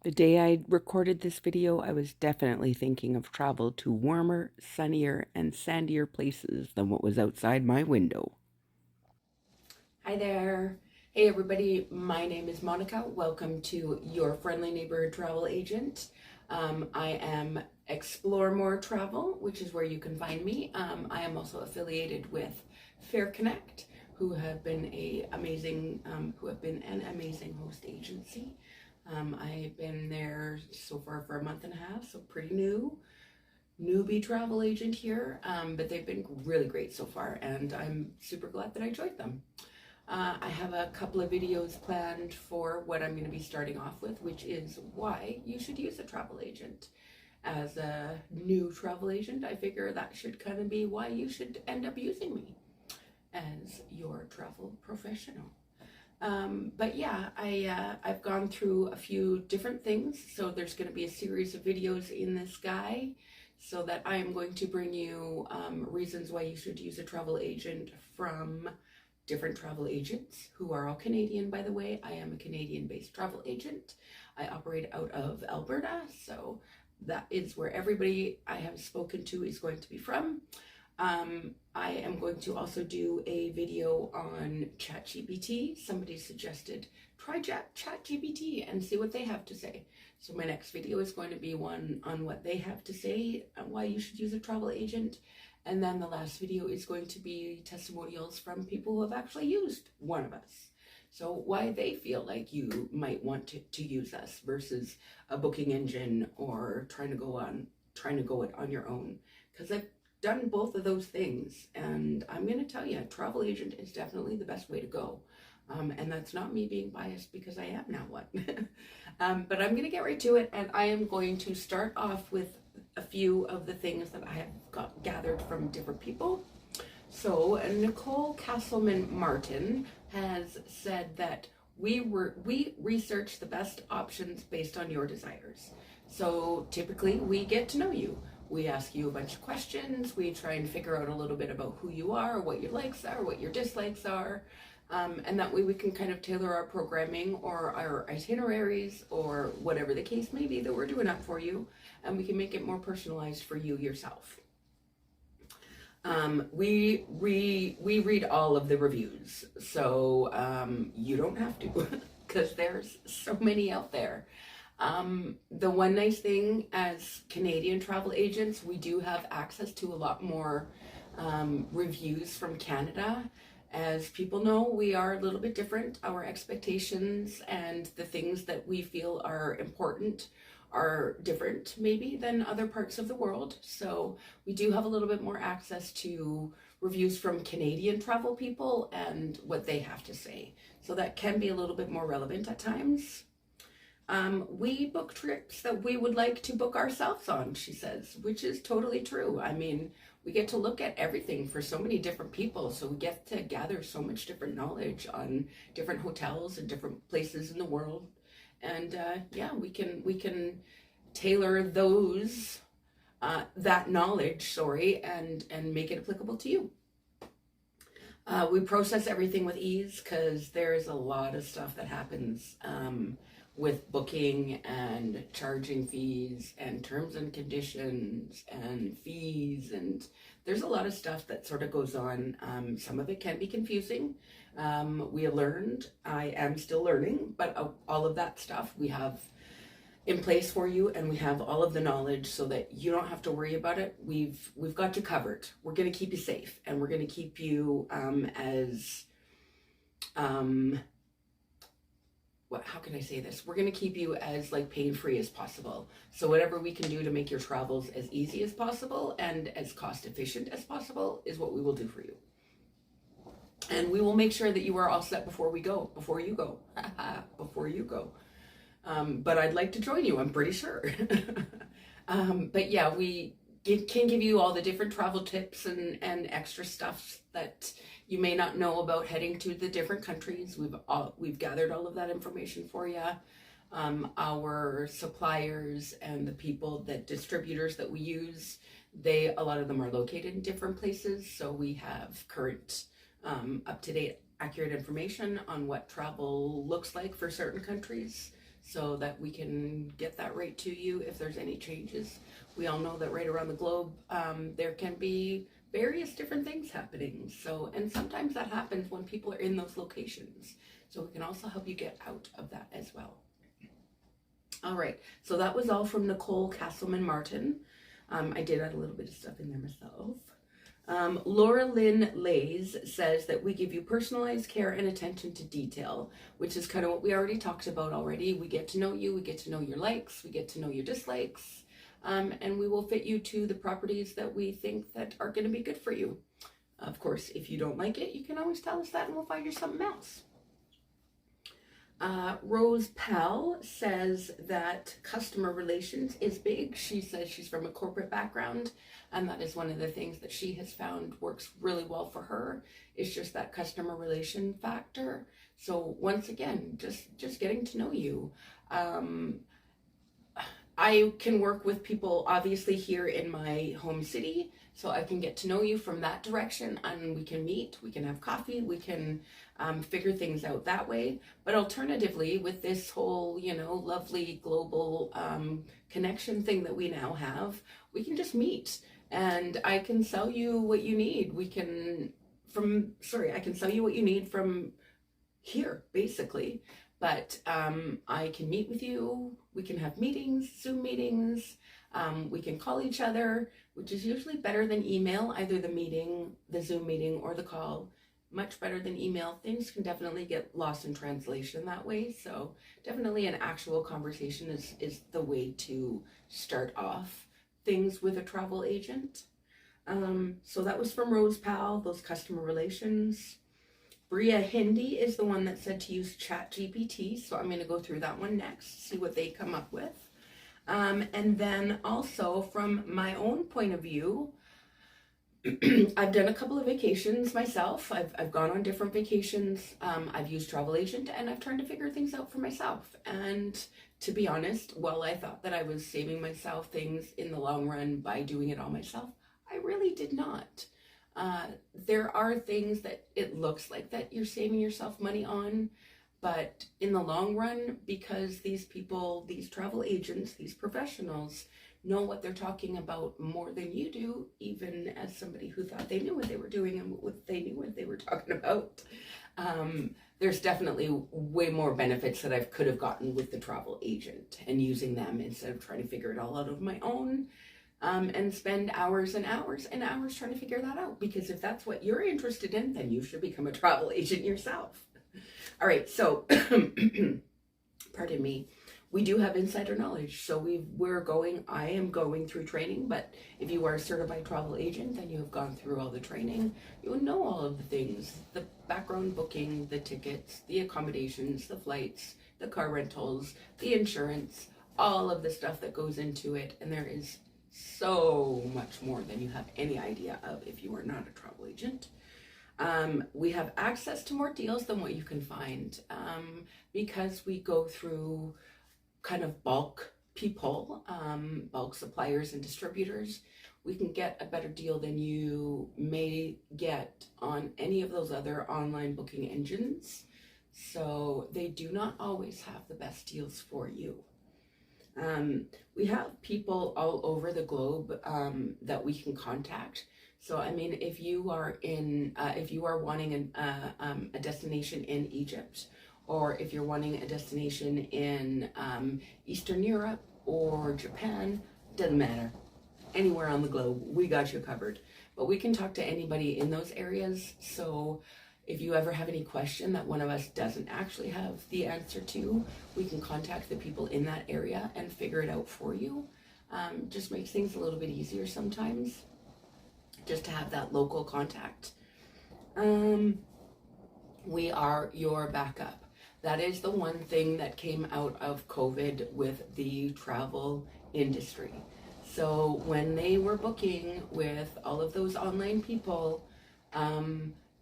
The day I recorded this video, I was definitely thinking of travel to warmer, sunnier, and sandier places than what was outside my window. Hi there. Hey everybody, my name is Monica. Welcome to your friendly neighborhood travel agent. I am Explore More Travel, which is where you can find me. I am also affiliated with Fair Connect, who have been an amazing host agency. I've been there so far for a month and a half, so pretty newbie travel agent here, but they've been really great so far, and I'm super glad that I joined them. I have a couple of videos planned for what I'm going to be starting off with, which is why you should use a travel agent. As a new travel agent, I figure that should kind of be why you should end up using me as your travel professional. But yeah, I've gone through a few different things, so there's going to be a series of videos in this guide so that I am going to bring you reasons why you should use a travel agent from different travel agents who are all Canadian, by the way. I am a Canadian-based travel agent. I operate out of Alberta, so that is where everybody I have spoken to is going to be from. I am going to also do a video on ChatGPT. Somebody suggested try ChatGPT and see what they have to say. So my next video is going to be one on what they have to say, why you should use a travel agent. And then the last video is going to be testimonials from people who have actually used one of us. So why they feel like you might want to use us versus a booking engine or trying to go it on your own. Because I've done both of those things, and I'm going to tell you, travel agent is definitely the best way to go. And that's not me being biased because I am now one. But I'm going to get right to it, and I am going to start off with a few of the things that I have gathered from different people. So Nicole Casselman Martin has said that we research the best options based on your desires. So typically we get to know you. We ask you a bunch of questions. We try and figure out a little bit about who you are, what your likes are, what your dislikes are. And that way we can kind of tailor our programming or our itineraries or whatever the case may be that we're doing up for you. And we can make it more personalized for you yourself. We read all of the reviews, so you don't have to because there's so many out there. The one nice thing as Canadian travel agents, we do have access to a lot more reviews from Canada. As people know, we are a little bit different. Our expectations and the things that we feel are important are different maybe than other parts of the world. So we do have a little bit more access to reviews from Canadian travel people and what they have to say. So that can be a little bit more relevant at times. We book trips that we would like to book ourselves on, she says, which is totally true. I mean, we get to look at everything for so many different people, so we get to gather so much different knowledge on different hotels and different places in the world. And yeah, we can tailor that knowledge, and make it applicable to you. We process everything with ease because there's a lot of stuff that happens with booking and charging fees and terms and conditions and fees, and there's a lot of stuff that sort of goes on. Some of it can be confusing. I am still learning, but all of that stuff we have in place for you, and we have all of the knowledge so that you don't have to worry about it. We've got you covered. We're going to keep you safe, and we're going to keep you how can I say this? We're going to keep you as like pain-free as possible. So whatever we can do to make your travels as easy as possible and as cost efficient as possible is what we will do for you. And we will make sure that you are all set before you go. Before you go. But I'd like to join you, I'm pretty sure. But yeah, we can give you all the different travel tips and extra stuff that you may not know about heading to the different countries. We've gathered all of that information for you. Our suppliers and the distributors that we use, a lot of them are located in different places, so we have current, up-to-date, accurate information on what travel looks like for certain countries. so that we can get that rate to you if there's any changes. We all know that right around the globe, there can be various different things happening. So, and sometimes that happens when people are in those locations. So we can also help you get out of that as well. All right, so that was all from Nicole Casselman Martin. I did add a little bit of stuff in there myself. Lynn Leys says that we give you personalized care and attention to detail, which is kind of what we already talked about already. We get to know you, we get to know your likes, we get to know your dislikes, and we will fit you to the properties that we think that are going to be good for you. Of course, if you don't like it, you can always tell us that and we'll find you something else. Rose Pell says that customer relations is big. She says she's from a corporate background, and that is one of the things that she has found works really well for her. It's just that customer relation factor. So once again, just getting to know you. I can work with people obviously here in my home city, so I can get to know you from that direction, and we can meet, we can have coffee, we can figure things out that way. But alternatively, with this whole, lovely global connection thing that we now have, we can just meet and I can sell you what you need. I can sell you what you need from here, basically. But I can meet with you, we can have meetings, Zoom meetings, we can call each other, which is usually better than email, either the Zoom meeting or the call, much better than email. Things can definitely get lost in translation that way, so definitely an actual conversation is the way to start off things with a travel agent. So that was from Rose Powell, those customer relations. Bria Hindi is the one that said to use ChatGPT, so I'm going to go through that one next, see what they come up with. And then also from my own point of view, I've done a couple of vacations myself. I've gone on different vacations. I've used Travel Agent, and I've tried to figure things out for myself. And to be honest, while I thought that I was saving myself things in the long run by doing it all myself, I really did not. There are things that it looks like that you're saving yourself money on, but in the long run, because these people, these travel agents, these professionals know what they're talking about more than you do, even as somebody who thought they knew what they were doing and what they knew what they were talking about. There's definitely way more benefits that I could have gotten with the travel agent and using them instead of trying to figure it all out of my own. And spend hours and hours and hours trying to figure that out. Because if that's what you're interested in, then you should become a travel agent yourself. All right, so, pardon me, we do have insider knowledge. So I am going through training, but if you are a certified travel agent, then you have gone through all the training. You will know all of the things, the background booking, the tickets, the accommodations, the flights, the car rentals, the insurance, all of the stuff that goes into it. And there is so much more than you have any idea of if you are not a travel agent. We have access to more deals than what you can find because we go through kind of bulk people, bulk suppliers and distributors. We can get a better deal than you may get on any of those other online booking engines. So they do not always have the best deals for you. We have people all over the globe that we can contact. So, I mean, if you are wanting a destination in Egypt, or if you're wanting a destination in Eastern Europe or Japan, doesn't matter. Anywhere on the globe, we got you covered. But we can talk to anybody in those areas. So if you ever have any question that one of us doesn't actually have the answer to, we can contact the people in that area and figure it out for you. Just makes things a little bit easier sometimes, just to have that local contact. We are your backup. That is the one thing that came out of COVID with the travel industry. So when they were booking with all of those online people,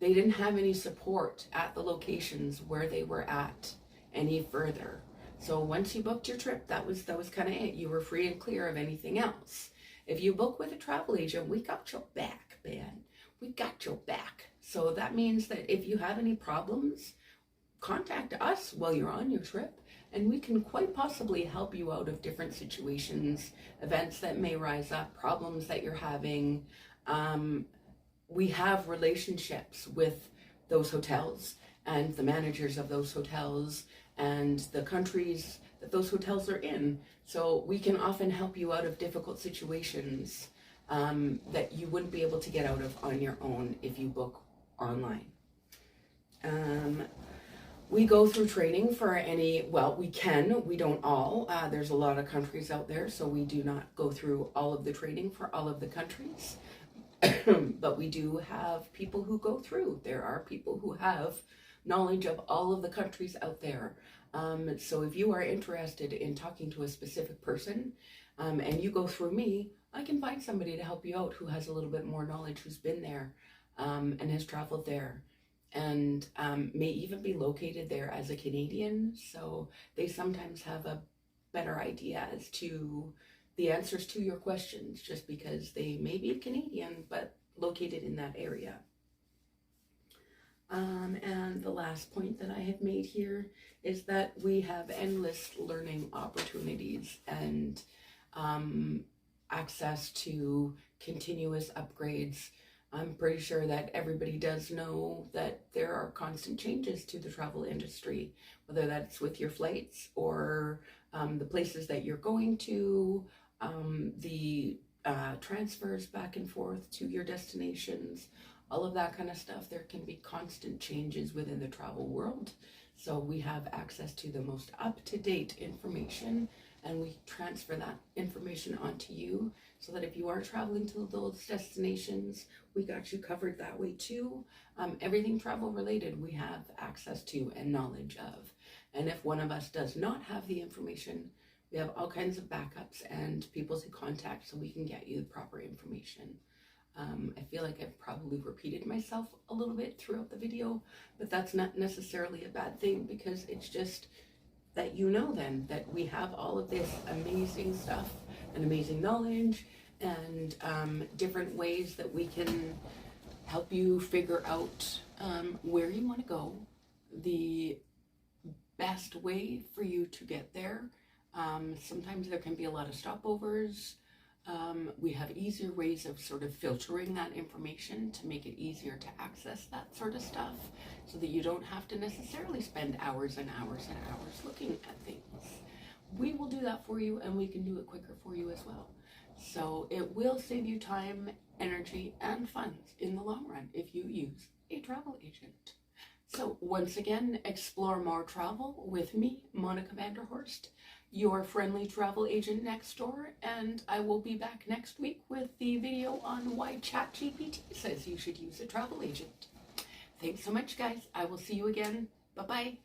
they didn't have any support at the locations where they were at any further. So once you booked your trip, that was kind of it. You were free and clear of anything else. If you book with a travel agent, we got your back, man. We got your back. So that means that if you have any problems, contact us while you're on your trip, and we can quite possibly help you out of different situations, events that may rise up, problems that you're having. We have relationships with those hotels and the managers of those hotels and the countries that those hotels are in. So we can often help you out of difficult situations that you wouldn't be able to get out of on your own if you book online. We go through training for we don't all. There's a lot of countries out there, so we do not go through all of the training for all of the countries. But we do have people who go through. There are people who have knowledge of all of the countries out there. So if you are interested in talking to a specific person and you go through me, I can find somebody to help you out who has a little bit more knowledge, who's been there and has traveled there, and may even be located there as a Canadian. So they sometimes have a better idea as to the answers to your questions, just because they may be Canadian but located in that area. And the last point that I have made here is that we have endless learning opportunities and access to continuous upgrades. I'm pretty sure that everybody does know that there are constant changes to the travel industry, whether that's with your flights or the places that you're going to, the transfers back and forth to your destinations, all of that kind of stuff. There can be constant changes within the travel world. So we have access to the most up-to-date information, and we transfer that information onto you so that if you are traveling to those destinations, we got you covered that way too. Everything travel related we have access to and knowledge of. And if one of us does not have the information, we have all kinds of backups and people to contact so we can get you the proper information. I feel like I've probably repeated myself a little bit throughout the video, but that's not necessarily a bad thing, because it's just that you know then that we have all of this amazing stuff and amazing knowledge and different ways that we can help you figure out where you want to go, the best way for you to get there. Sometimes there can be a lot of stopovers. We have easier ways of sort of filtering that information to make it easier to access that sort of stuff, so that you don't have to necessarily spend hours and hours and hours looking at things. We will do that for you, and we can do it quicker for you as well. So it will save you time, energy, and funds in the long run if you use a travel agent. So once again, explore more travel with me, Monica Vanderhorst, your friendly travel agent next door, and I will be back next week with the video on why ChatGPT says you should use a travel agent. Thanks so much, guys. I will see you again. Bye-bye.